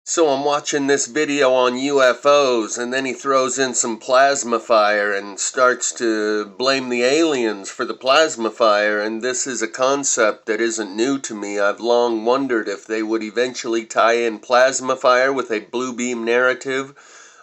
So I'm watching this video on UFOs, and then he throws in some plasma fire and starts to blame the aliens for the plasma fire, and this is a concept that isn't new to me. I've long wondered if they would eventually tie in plasma fire with a blue beam narrative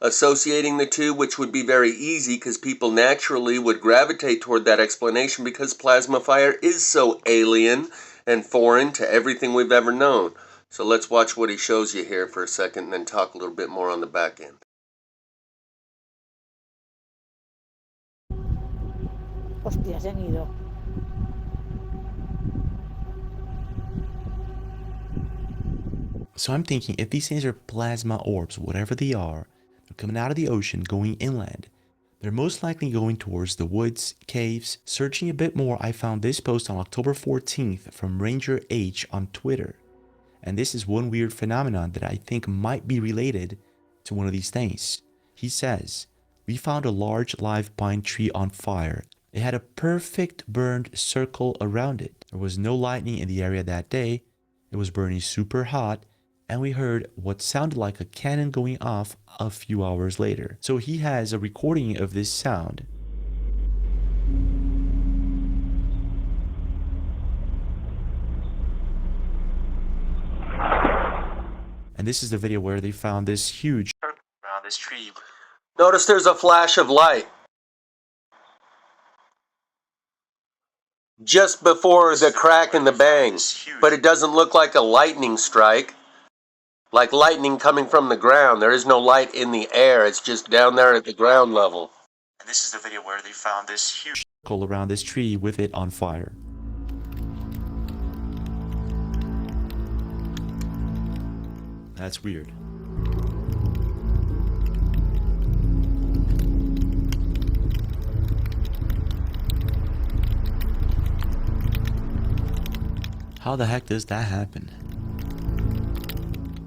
associating the two, which would be very easy because people naturally would gravitate toward that explanation because plasma fire is so alien and foreign to everything we've ever known. So let's watch what he shows you here for a second and then talk a little bit more on the back end. Hostia, se han ido. So I'm thinking if these things are plasma orbs, whatever they are, they're coming out of the ocean, going inland. They're most likely going towards the woods, caves. Searching a bit more, I found this post on October 14th from Ranger H on Twitter. And this is one weird phenomenon that I think might be related to one of these things. He says, "We found a large live pine tree on fire. It had a perfect burned circle around it. There was no lightning in the area that day. It was burning super hot. And we heard what sounded like a cannon going off a few hours later." So he has a recording of this sound. And this is the video where they found this huge circle around this tree. Notice there's a flash of light just before the crack and the bang, but it doesn't look like a lightning strike, like lightning coming from the ground. There is no light in the air, it's just down there at the ground level. And this is the video where they found this huge circle around this tree with it on fire. That's weird. How the heck does that happen?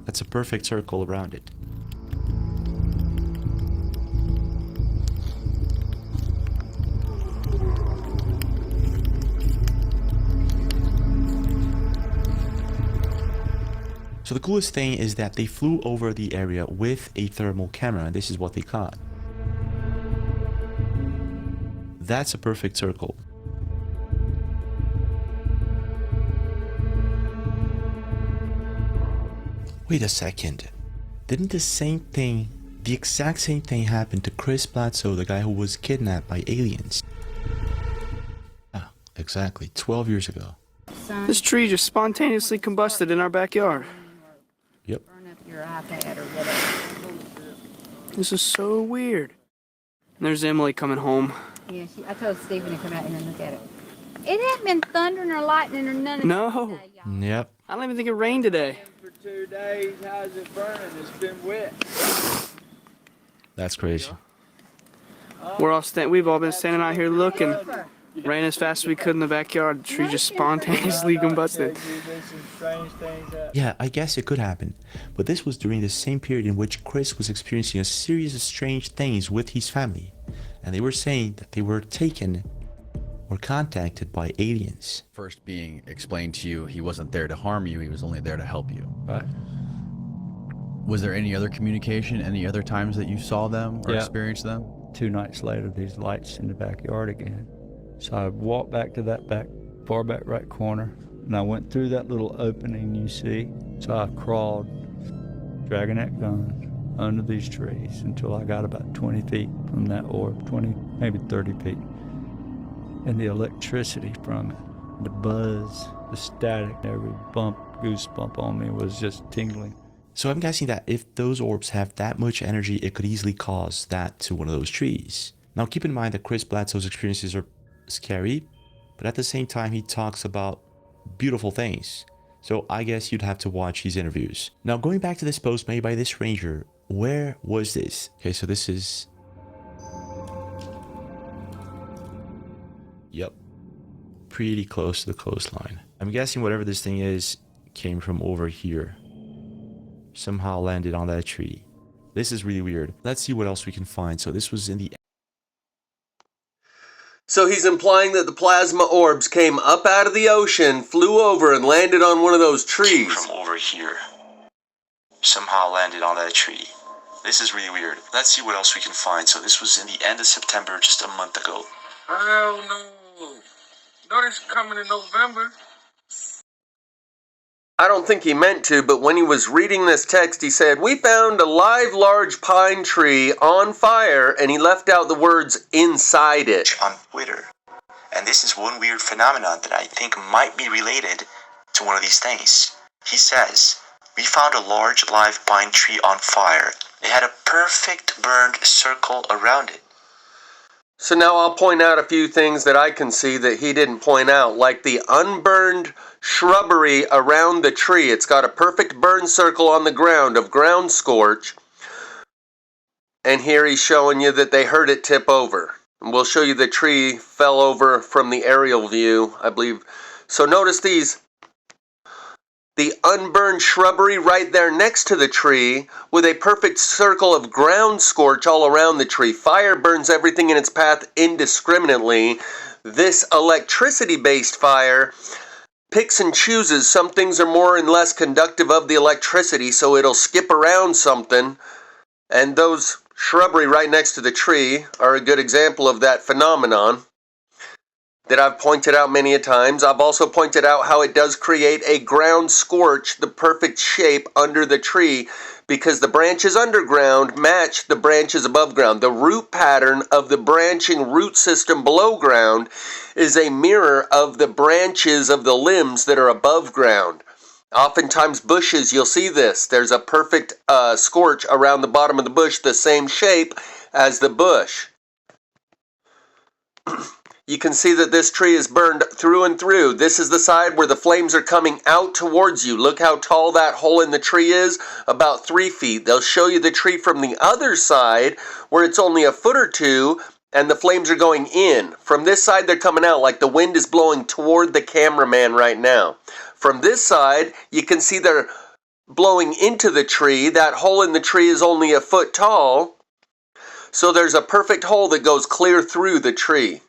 That's a perfect circle around it. So the coolest thing is that they flew over the area with a thermal camera, and this is what they caught. That's a perfect circle. Wait a second. Didn't the exact same thing happen to Chris Blatso, the guy who was kidnapped by aliens? Ah, exactly, 12 years ago. This tree just spontaneously combusted in our backyard. Yep. Burn up your iPad or whatever. This is so weird. And there's Emily coming home. Yeah, I told Stephen to come out here and look at it. It hasn't been thundering or lightning or none of No. that today, y'all. Yep. I don't even think it rained today. For 2 days, how's it burning? It's been wet. That's crazy. We've all been standing out here looking. Ran as fast as we could in the backyard. The tree just spontaneously combusted. Yeah, I guess it could happen. But this was during the same period in which Chris was experiencing a series of strange things with his family. And they were saying that they were taken or contacted by aliens. First being explained to you, he wasn't there to harm you, he was only there to help you. Right. Was there any other communication, any other times that you saw them or experienced them? 2 nights later, these lights in the backyard again. So I walked back to that far back right corner, and I went through that little opening you see. So I crawled, dragging that gun under these trees until I got about 20 feet from that orb, 20, maybe 30 feet. And the electricity from it, the buzz, the static, every bump, goosebump on me was just tingling. So I'm guessing that if those orbs have that much energy, it could easily cause that to one of those trees. Now keep in mind that Chris Blatso's experiences are scary, but at the same time he talks about beautiful things. So I guess you'd have to watch his interviews. Now going back to this post made by this ranger, where was this? Okay, so this is... Yep. Pretty close to the coastline. I'm guessing whatever this thing is came from over here. Somehow landed on that tree. This is really weird. Let's see what else we can find. So this was in the... So he's implying that the plasma orbs came up out of the ocean, flew over, and landed on one of those trees. From over here. somehow landed on that tree. This is really weird. Let's see what else we can find. So this was in the end of September, just a month ago. Hell no. Notice coming in November. I don't think he meant to, but when he was reading this text, he said, "We found a live large pine tree on fire," and he left out the words "inside it." On Twitter. And this is one weird phenomenon that I think might be related to one of these things. He says, "We found a large live pine tree on fire. It had a perfect burned circle around it." So now I'll point out a few things that I can see that he didn't point out, like the unburned shrubbery around the tree. It's got a perfect burn circle on the ground of ground scorch. And here he's showing you that they heard it tip over. And we'll show you the tree fell over from the aerial view, I believe. So notice these. The unburned shrubbery right there next to the tree with a perfect circle of ground scorch all around the tree. Fire burns everything in its path indiscriminately. This electricity-based fire picks and chooses. Some things are more and less conductive of the electricity, so it'll skip around something. And those shrubbery right next to the tree are a good example of that phenomenon that I've pointed out many a times. I've also pointed out how it does create a ground scorch, the perfect shape under the tree, because the branches underground match the branches above ground. The root pattern of the branching root system below ground is a mirror of the branches of the limbs that are above ground. Oftentimes bushes, you'll see this. There's a perfect scorch around the bottom of the bush, the same shape as the bush. You can see that this tree is burned through and through. This is the side where the flames are coming out towards you. Look how tall that hole in the tree is, about 3 feet. They'll show you the tree from the other side where it's only a foot or two and the flames are going in. From this side they're coming out like the wind is blowing toward the cameraman right now. From this side you can see they're blowing into the tree. That hole in the tree is only a foot tall. So there's a perfect hole that goes clear through the tree.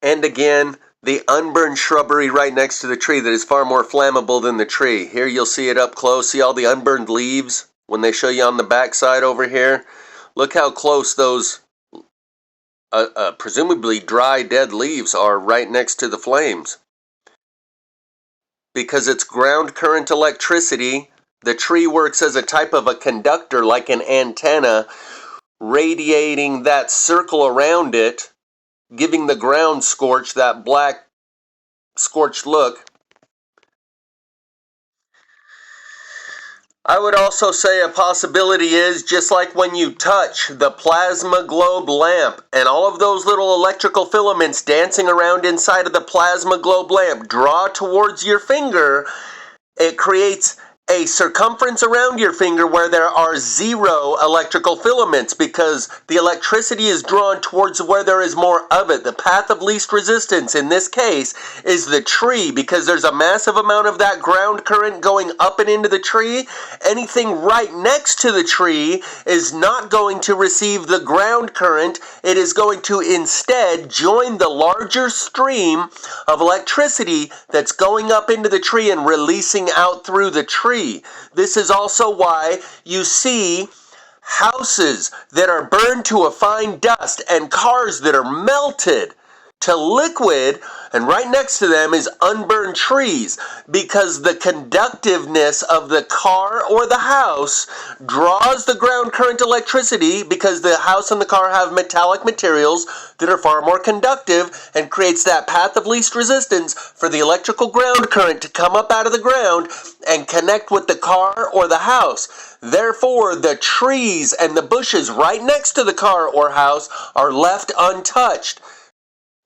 And again, the unburned shrubbery right next to the tree that is far more flammable than the tree. Here you'll see it up close. See all the unburned leaves when they show you on the back side over here? Look how close those presumably dry, dead leaves are right next to the flames. Because it's ground current electricity, the tree works as a type of a conductor like an antenna, radiating that circle around it, giving the ground scorch that black scorched look. I would also say a possibility is just like when you touch the plasma globe lamp and all of those little electrical filaments dancing around inside of the plasma globe lamp draw towards your finger, it creates a circumference around your finger where there are 0 electrical filaments because the electricity is drawn towards where there is more of it. The path of least resistance in this case is the tree because there's a massive amount of that ground current going up and into the tree. Anything right next to the tree is not going to receive the ground current. It is going to instead join the larger stream of electricity that's going up into the tree and releasing out through the tree. This is also why you see houses that are burned to a fine dust and cars that are melted to liquid, and right next to them is unburned trees because the conductiveness of the car or the house draws the ground current electricity because the house and the car have metallic materials that are far more conductive and creates that path of least resistance for the electrical ground current to come up out of the ground and connect with the car or the house. Therefore, the trees and the bushes right next to the car or house are left untouched.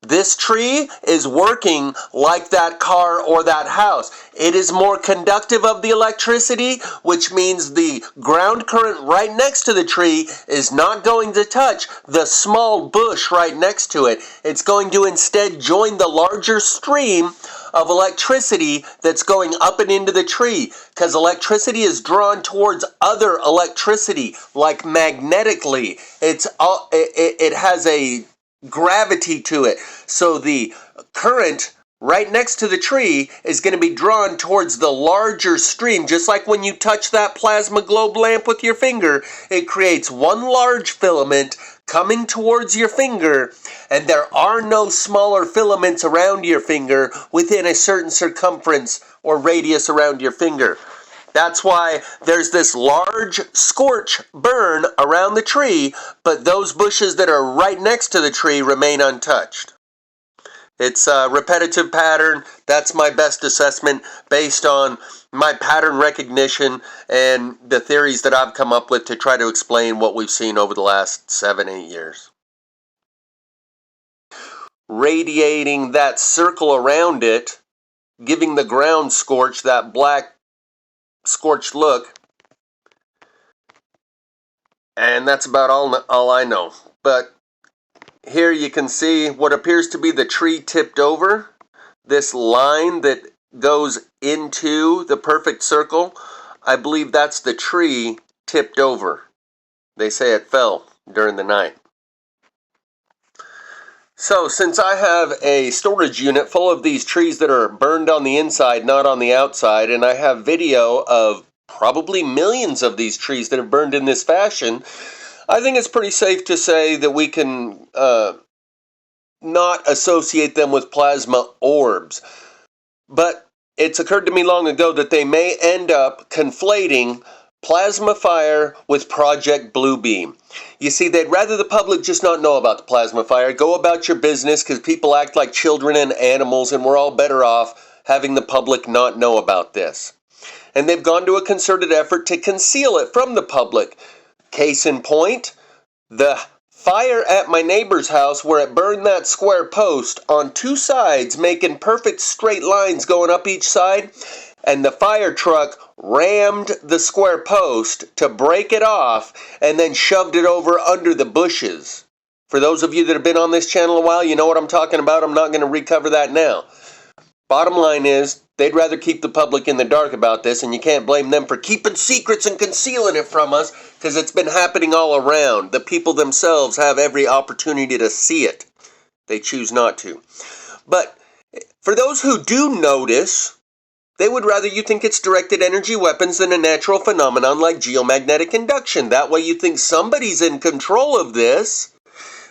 This tree is working like that car or that house. It is more conductive of the electricity, which means the ground current right next to the tree is not going to touch the small bush right next to it. It's going to instead join the larger stream of electricity that's going up and into the tree, because electricity is drawn towards other electricity, like magnetically. It has a gravity to it. So the current right next to the tree is going to be drawn towards the larger stream. Just like when you touch that plasma globe lamp with your finger, it creates one large filament coming towards your finger, and there are no smaller filaments around your finger within a certain circumference or radius around your finger. That's why there's this large scorch burn around the tree, but those bushes that are right next to the tree remain untouched. It's a repetitive pattern. That's my best assessment based on my pattern recognition and the theories that I've come up with to try to explain what we've seen over the last 7-8 years. Radiating that circle around it, giving the ground scorch that black scorched look, and that's about all I know. But here you can see what appears to be the tree tipped over. This line that goes into the perfect circle, I believe that's the tree tipped over. They say it fell during the night. So since I have a storage unit full of these trees that are burned on the inside, not on the outside, and I have video of probably millions of these trees that have burned in this fashion, I think it's pretty safe to say that we can not associate them with plasma orbs. But it's occurred to me long ago that they may end up conflating plasma fire with Project Bluebeam. You see, they'd rather the public just not know about the plasma fire. Go about your business, because people act like children and animals, and we're all better off having the public not know about this. And they've gone to a concerted effort to conceal it from the public. Case in point, the fire at my neighbor's house where it burned that square post on two sides, making perfect straight lines going up each side, and the fire truck rammed the square post to break it off and then shoved it over under the bushes. For those of you that have been on this channel a while, you know what I'm talking about. I'm not going to recover that now. Bottom line is, they'd rather keep the public in the dark about this, and you can't blame them for keeping secrets and concealing it from us, because it's been happening all around. The people themselves have every opportunity to see it. They choose not to. But for those who do notice, they would rather you think it's directed energy weapons than a natural phenomenon like geomagnetic induction. That way you think somebody's in control of this,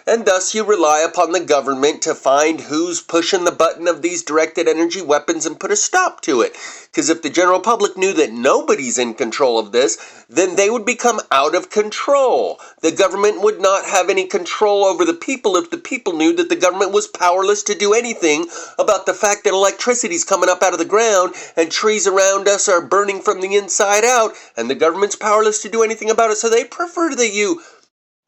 and thus you rely upon the government to find who's pushing the button of these directed energy weapons and put a stop to it. Because if the general public knew that nobody's in control of this, then they would become out of control. The government would not have any control over the people if the people knew that the government was powerless to do anything about the fact that electricity's coming up out of the ground and trees around us are burning from the inside out, and the government's powerless to do anything about it. So they prefer that you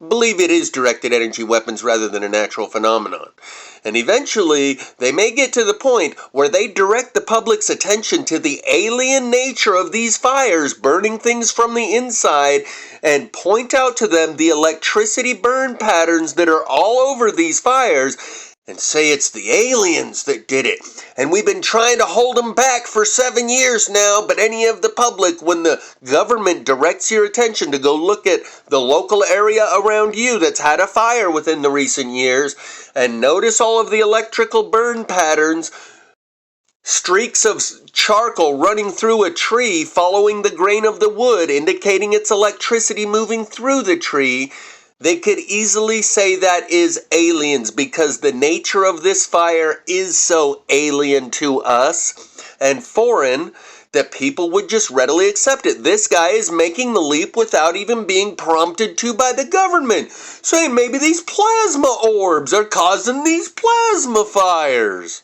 believe it is directed energy weapons rather than a natural phenomenon. And eventually, they may get to the point where they direct the public's attention to the alien nature of these fires, burning things from the inside, and point out to them the electricity burn patterns that are all over these fires, and say it's the aliens that did it. And we've been trying to hold them back for 7 years now, but any of the public, when the government directs your attention to go look at the local area around you that's had a fire within the recent years, and notice all of the electrical burn patterns, streaks of charcoal running through a tree following the grain of the wood, indicating it's electricity moving through the tree, they could easily say that is aliens, because the nature of this fire is so alien to us and foreign that people would just readily accept it. This guy is making the leap without even being prompted to by the government, saying maybe these plasma orbs are causing these plasma fires.